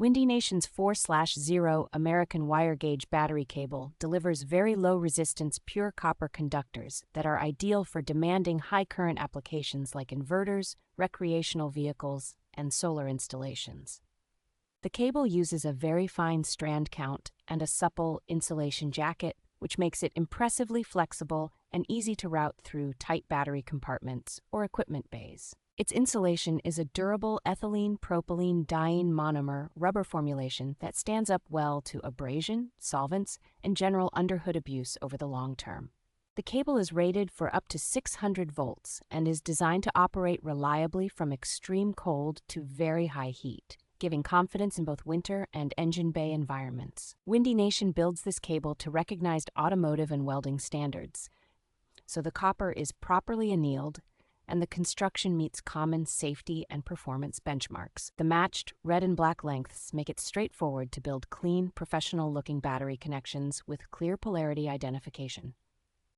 WindyNation's 4/0 American wire gauge battery cable delivers very low resistance pure copper conductors that are ideal for demanding high current applications like inverters, recreational vehicles, and solar installations. The cable uses a very fine strand count and a supple insulation jacket, which makes it impressively flexible and easy to route through tight battery compartments or equipment bays. Its insulation is a durable ethylene propylene diene monomer rubber formulation that stands up well to abrasion, solvents, and general underhood abuse over the long term. The cable is rated for up to 600 volts and is designed to operate reliably from extreme cold to very high heat, giving confidence in both winter and engine bay environments. WindyNation builds this cable to recognized automotive and welding standards, so the copper is properly annealed and the construction meets common safety and performance benchmarks. The matched red and black lengths make it straightforward to build clean, professional-looking battery connections with clear polarity identification.